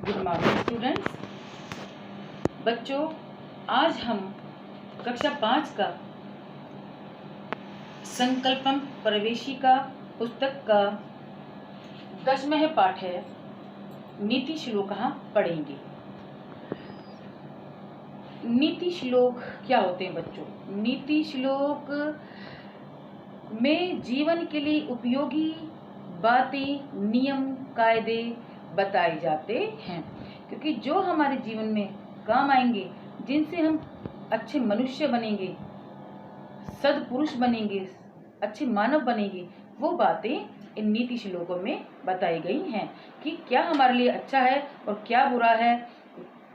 Good morning students. बच्चों, आज हम कक्षा 5 का संकल्पम प्रवेशिका पुस्तक का 10वां पाठ है नीति श्लोक पढ़ेंगे। नीति श्लोक क्या होते हैं बच्चों? नीति श्लोक में जीवन के लिए उपयोगी बातें, नियम, कायदे बताए जाते हैं, क्योंकि जो हमारे जीवन में काम आएंगे, जिनसे हम अच्छे मनुष्य बनेंगे, सद्पुरुष बनेंगे, अच्छे मानव बनेंगे, वो बातें इन नीति श्लोकों में बताई गई हैं कि क्या हमारे लिए अच्छा है और क्या बुरा है,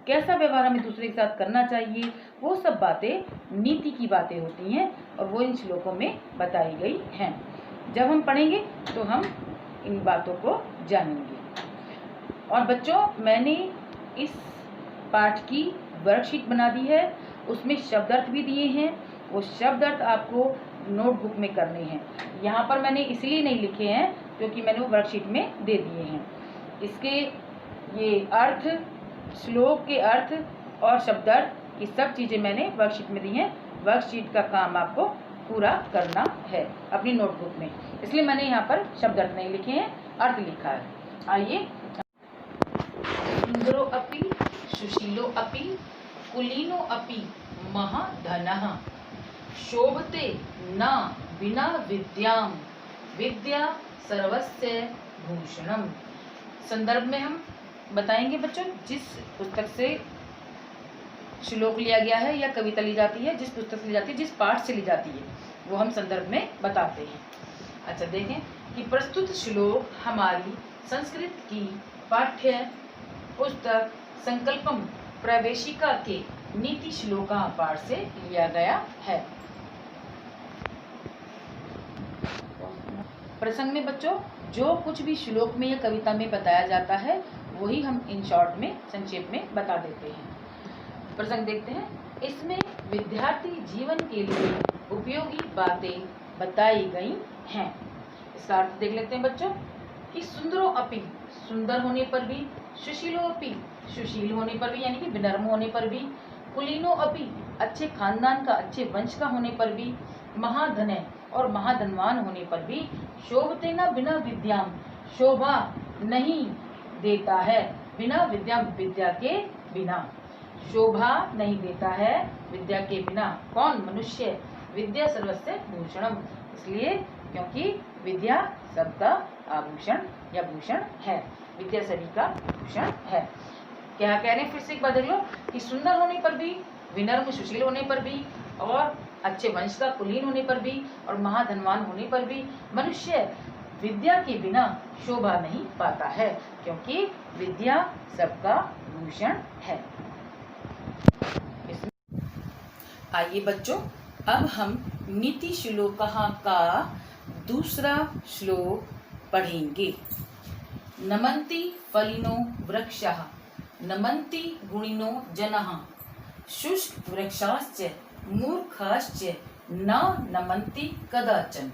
कैसा व्यवहार हमें दूसरे के साथ करना चाहिए। वो सब बातें नीति की बातें होती हैं और वो इन श्लोकों में बताई गई हैं। जब हम पढ़ेंगे तो हम इन बातों को जानेंगे। और बच्चों, मैंने इस पाठ की वर्कशीट बना दी है, उसमें शब्द अर्थ भी दिए हैं। वो शब्द अर्थ आपको नोटबुक में करने हैं। यहाँ पर मैंने इसलिए नहीं लिखे हैं क्योंकि मैंने वो वर्कशीट में दे दिए हैं। इसके ये अर्थ, श्लोक के अर्थ और शब्द अर्थ, ये सब चीज़ें मैंने वर्कशीट में दी हैं। वर्कशीट का काम आपको पूरा करना है अपनी नोटबुक में, इसलिए मैंने यहाँ पर शब्द अर्थ नहीं लिखे हैं, अर्थ लिखा है। आइए। सुंदरो अपि सुशीलो अपि कुलीनो अपि महाधनः शोभते न बिना विद्याम विद्या सर्वस्य भूषणम। संदर्भ में हम बताएंगे बच्चों, जिस पुस्तक से श्लोक लिया गया है या कविता ली जाती है, जिस पुस्तक से ली जाती है, जिस पाठ से ली जाती है, वो हम संदर्भ में बताते हैं। अच्छा, देखें कि प्रस्तुत श्लोक हमारी संस्कृत की पाठ्य पुस्तक संकल्पम प्रवेशिका के नीति श्लोका पाठ से लिया गया है। प्रसंग में बच्चों जो कुछ भी श्लोक में या कविता में बताया जाता है, वही हम इन शॉर्ट में संक्षेप में बता देते हैं। प्रसंग देखते हैं। इसमें विद्यार्थी जीवन के लिए उपयोगी बातें बताई गई हैं। इसका अर्थ देख लेते हैं बच्चों कि सुंदरो अपि, सुंदर होने पर भी, सुशीलो अपि, सुशील होने पर भी यानी कि विनम्र होने पर भी, कुलीनो अपि, अच्छे खानदान का, अच्छे वंश का होने पर भी, महाधन और महाधनवान होने पर भी, शोभते न बिना विद्याम, शोभा नहीं देता है, बिना विद्याम, विद्या के बिना, शोभा नहीं देता है विद्या के बिना। कौन? मनुष्य। विद्या सर्वस्य भूषणम, इसलिए क्योंकि विद्या सबका आभूषण या भूषण है। विद्या सभी का भूषण है। क्या कह रहे हैं? फिर से एक बार देख लो कि सुंदर होने पर भी, विनम्र सुशील होने पर भी, और अच्छे वंश का कुलीन होने पर भी, और महाधनवान होने पर भी, मनुष्य विद्या के बिना शोभा नहीं पाता है, क्योंकि विद्या सबका भूषण है। आइए बच्चों, अब हम नीति श्लोक का दूसरा श्लोक पढ़ेंगे। नमन्ति फलिनो वृक्षः नमन्ति गुणिनो जनः शुष्क वृक्षाश्च मूर्खाश्च न नमन्ति कदाचन।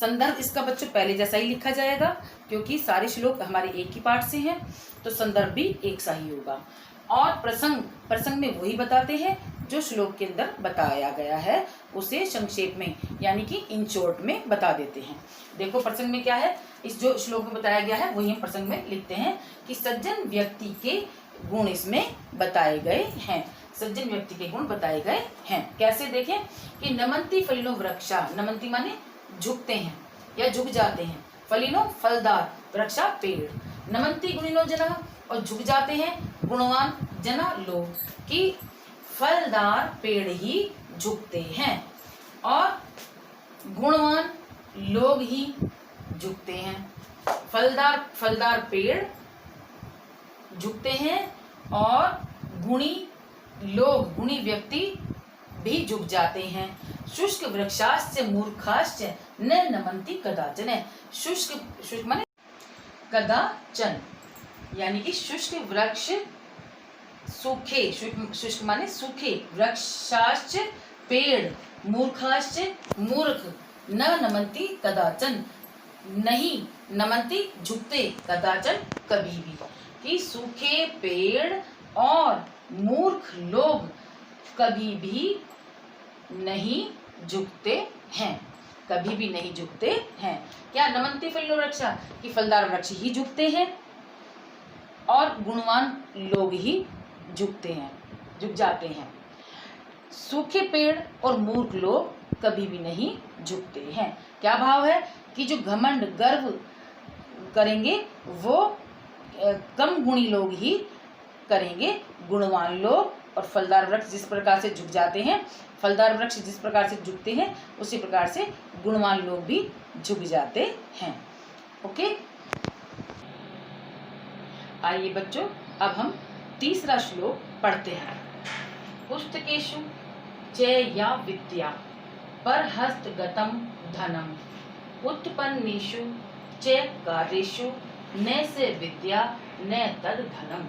संदर्भ इसका बच्चों पहले जैसा ही लिखा जाएगा, क्योंकि सारे श्लोक हमारे एक ही पाठ से हैं, तो संदर्भ भी एक सा ही होगा। और प्रसंग में वही बताते हैं जो श्लोक के अंदर बताया गया है, उसे संक्षेप में यानी कि इन शॉर्ट में बता देते हैं। देखो प्रसंग में क्या है, इस जो श्लोक में बताया गया है वही हम प्रसंग में लिखते हैं कि सज्जन व्यक्ति के गुण इसमें बताए गए हैं। सज्जन व्यक्ति के गुण बताए गए हैं। कैसे? देखें कि नमन्ति फलिनो वृक्षा, नमन्ति माने झुकते हैं या झुक जाते हैं, फलिनो फलदार, वृक्षा पेड़, नमन्ति गुणिनो जना, और झुक जाते हैं गुणवान, जना लोग, कि फलदार पेड़ ही झुकते हैं और गुणवान लोग ही झुकते हैं। फलदार पेड़ झुकते हैं और गुणी लोग, गुणी व्यक्ति भी झुक जाते हैं। शुष्क वृक्षाश्च मूर्खाश्च न नमन्ति कदाचन। शुष्क माने कदाचन, यानी कि शुष्क वृक्ष सूखे, शुष्क माने सूखे, वृक्षाश्च पेड़, मूर्खाश्च मूर्ख, न नमन्ति कदाचन नहीं नमन्ति झुकते, कदाचन कभी भी। कि सूखे पेड़ और मूर्ख लोग कभी भी नहीं झुकते हैं, कभी भी नहीं झुकते हैं। क्या नमन्ति फलिनो वृक्षा, कि फलदार वृक्ष ही झुकते हैं और गुणवान लोग ही झुकते हैं, झुक जाते हैं। सूखे पेड़ और मूर्ख लोग कभी भी नहीं झुकते हैं। क्या भाव है कि जो घमंड गर्व करेंगे वो कम गुणी लोग ही करेंगे, गुणवान लोग और फलदार वृक्ष जिस प्रकार से झुक जाते हैं, फलदार वृक्ष जिस प्रकार से झुकते हैं, उसी प्रकार से गुणवान लोग भी झुक जाते हैं। ओके, आइए बच्चों, अब हम तीसरा श्लोक पढ़ते हैं। पुस्तकेषु च या विद्या परहस्तगतं धनम उत्पन्नेषु च कार्येषु न से विद्या न तद धनम।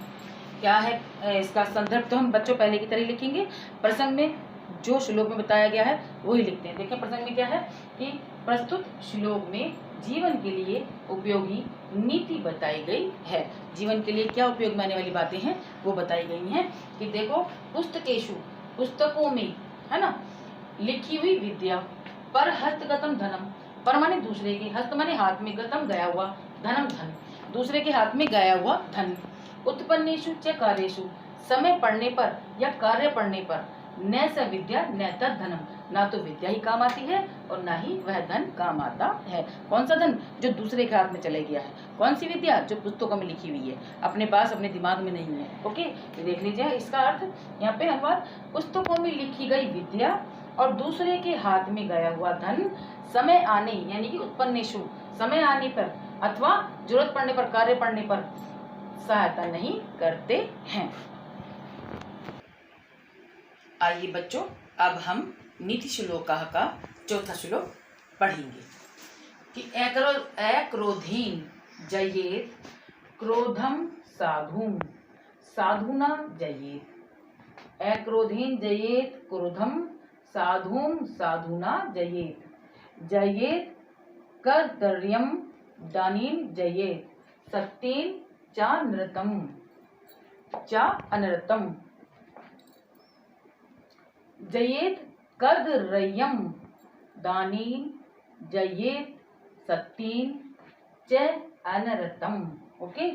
क्या है इसका संदर्भ? तो हम बच्चों पहले की तरह लिखेंगे, प्रसंग में जो श्लोक में बताया गया है वही लिखते हैं। देखें प्रसंग में क्या है कि प्रस्तुत श्लोक में जीवन के लिए उपयोगी नीति बताई गई है। जीवन के लिए क्या उपयोग में आने वाली बातें हैं वो बताई गई हैं कि देखो, पुस्तकेषु पुस्तकों में, है ना, लिखी हुई विद्या, पर हस्तगतम धनम, पर माने दूसरे के, हस्त माने हाथ में, गतम गया हुआ, धनम धन, दूसरे के हाथ में गया हुआ धन, उत्पन्नेषु च कार्येषु, समय पढ़ने पर या कार्य पढ़ने पर, न स विद्या न तद धनम, ना तो विद्या ही काम आती है और ना ही वह धन काम आता है। कौन सा धन? जो दूसरे के हाथ में चले गया है। कौन सी विद्या? जो पुस्तकों में लिखी हुई है, अपने पास, अपने दिमाग में नहीं है। ओके, तो देख लीजिए इसका अर्थ यहाँ पे अनुवाद, पुस्तकों में लिखी गई विद्या और दूसरे के हाथ में गया हुआ धन समय आने, यानी कि उत्पन्नेषु, समय आने पर अथवा जरूरत पड़ने पर, कार्य पड़ने पर सहायता नहीं करते हैं। आइए बच्चों, अब हम नीति श्लोकाः का चौथा श्लोक पढ़ेंगे कि अक्रोधीन जयेत क्रोधम साधुम साधुना जयेत। अक्रोधीन जयेत क्रोधम साधुम साधुना जयेत। जयेत कर्तर्यम दानीम जयेत। सत्येन चा नृतम चा अनृतम। जयेत कर्तर्यम दानीम जयेत सत्येन च अनृतम। ओके,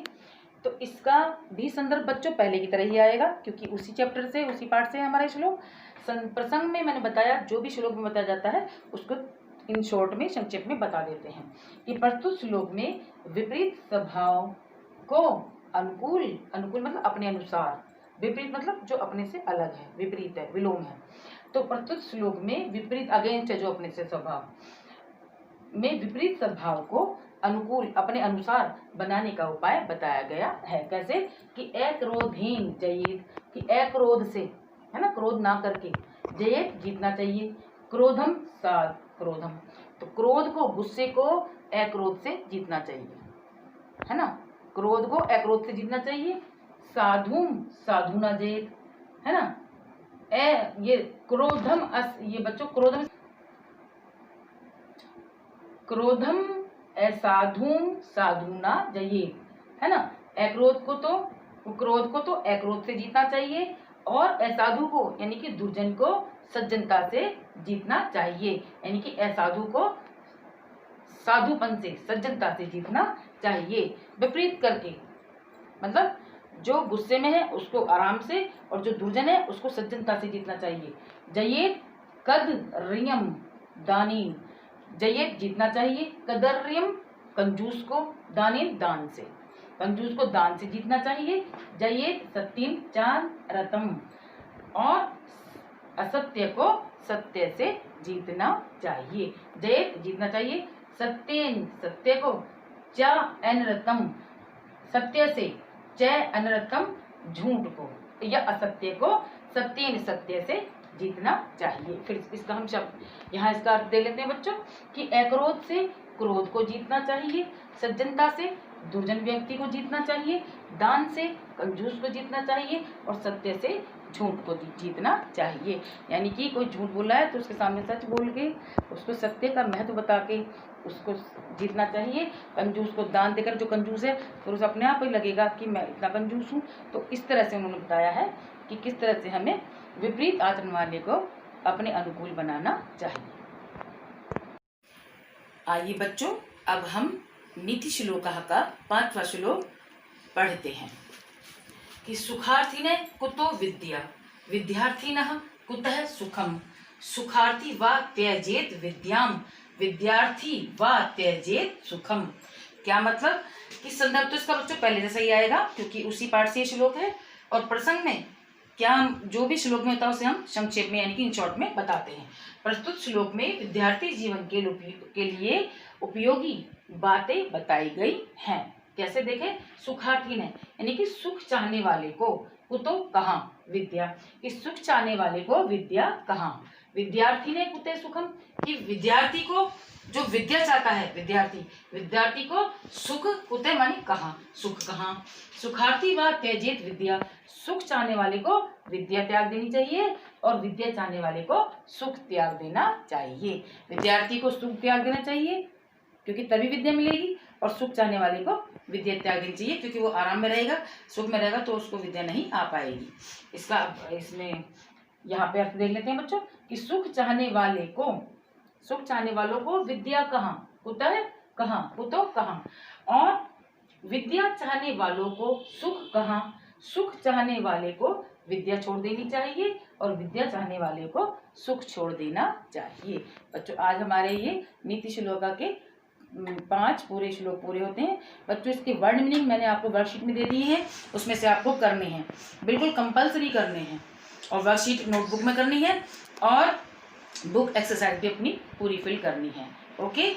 तो इसका भी संदर्भ बच्चों पहले की तरह ही आएगा, क्योंकि उसी चैप्टर से, उसी पाठ से हमारे श्लोक। प्रसंग में मैंने बताया, जो भी श्लोक में बताया जाता है उसको इन शॉर्ट में, संक्षेप में बता देते हैं कि प्रस्तुत श्लोक में विपरीत स्वभाव को अनुकूल, अनुकूल मतलब अपने अनुसार, विपरीत मतलब जो अपने से अलग है, विपरीत है, विलोम है। तो प्रस्तुत श्लोक में विपरीत, अगेंस्ट है जो अपने से स्वभाव में, विपरीत स्वभाव को अनुकूल, अपने अनुसार बनाने का उपाय बताया गया है। कैसे? कि अक्रोधहीन जयेत, कि अक्रोध से, है ना, क्रोध ना करके, जयेत जीतना चाहिए, क्रोधम साध क्रोधम, तो क्रोध को, गुस्से को अक्रोध से जीतना चाहिए, है ना, क्रोध को अक्रोध से जीतना चाहिए। साधुम साधुना जयेत, है ना, ये क्रोधम ये बच्चों क्रोधम, क्रोधम असाधुम साधुना जयेत, है ना, अक्रोध को तो, क्रोध को तो अक्रोध से जीतना चाहिए और असाधु को, यानी कि दुर्जन को सज्जनता से जीतना चाहिए, यानी कि असाधु को साधुपन से, सज्जनता से जीतना चाहिए। विपरीत करके मतलब जो गुस्से में है उसको आराम से, और जो दुर्जन है उसको सज्जनता से जीतना चाहिए। जयेत कदर्यम दानीम, जयेत जीतना चाहिए, कदर्यम कंजूस को, दानीम दान से, कंजूस को दान से जीतना चाहिए। जयेत सत्यम चान रतम, और असत्य को सत्य से जीतना चाहिए। जयेत जीतना चाहिए, सत्येन सत्य को, च अनृतम सत्य से, च अनृतम झूठ को या असत्य को, सत्येन सत्य से जीतना चाहिए। फिर इसका हम शब्द यहाँ इसका अर्थ दे लेते हैं बच्चों कि अक्रोध से क्रोध को जीतना चाहिए, सज्जनता से दुर्जन व्यक्ति को जीतना चाहिए, दान से कंजूस को जीतना चाहिए और सत्य से झूठ को जीतना चाहिए। यानी कि कोई झूठ बोला है तो उसके सामने सच बोल के, उसको सत्य का महत्व बता के उसको जीतना चाहिए। कंजूस को दान देकर, जो कंजूस है फिर उसे अपने आप ही लगेगा कि मैं इतना कंजूस हूँ। तो इस तरह से उन्होंने बताया है कि किस तरह से हमें विपरीत आचरण वाले को अपने अनुकूल बनाना चाहिए। आइए बच्चों, अब हम नीति श्लोकः का 5वां श्लोक पढ़ते हैं कि सुखार्थिने कुतो विद्या, विद्यार्थिनः कुतः सुखम, सुखार्थी वा त्यजेत विद्याम, विद्यार्थी वा त्यजेत सुखम। क्या मतलब कि संदर्भ तो इसका बच्चों पहले जैसा ही आएगा क्योंकि उसी पाठ से ये श्लोक है, और प्रसंग में क्या जो भी श्लोक में होता है उसे हम संक्षेप में यानी कि इन शॉर्ट में बताते हैं। प्रस्तुत श्लोक में विद्यार्थी जीवन के लिए उपयोगी बातें बताई गई हैं। कैसे देखें, सुखार्थी ने यानी कि सुख चाहने वाले को, कुतो कहाँ, विद्या, कि सुख चाहने वाले को विद्या कहाँ, विद्यार्थी ने कुते सुखम, कि विद्यार्थी को जो विद्या चाहता है, विद्यार्थी को सुख कुते मानी कहाँ, सुख कहाँ, सुखार्थी व त्यजेत विद्या, सुख चाहने वाले को विद्या त्याग देनी चाहिए और विद्या चाहने वाले को सुख त्याग देना चाहिए। विद्यार्थी को सुख त्याग देना चाहिए क्योंकि तभी विद्या मिलेगी, और सुख चाहने वाले को विद्या त्याग देनी चाहिए क्योंकि वो आराम में रहेगा, सुख में रहेगा तो उसको विद्या नहीं आ पाएगी। इसमें यहाँ पे अर्थ देख लेते हैं बच्चों कि सुख चाहने वालों को विद्या कहाँ, कुतः कहाँ, कुतो कहाँ, और विद्या चाहने वालों को सुख कहाँ, सुख चाहने वाले को विद्या छोड़ देनी चाहिए और विद्या चाहने वाले को सुख छोड़ देना चाहिए। बच्चों आज हमारे ये नीति श्लोका के 5 पूरे श्लोक पूरे होते हैं। बच्चों इसके वर्ड मीनिंग मैंने आपको वर्कशीट में दे दिए हैं, उसमें से आपको करने हैं, बिल्कुल कंपलसरी करने हैं, और वर्कशीट नोटबुक में करनी है और बुक एक्सरसाइज भी अपनी पूरी फिल करनी है। ओके।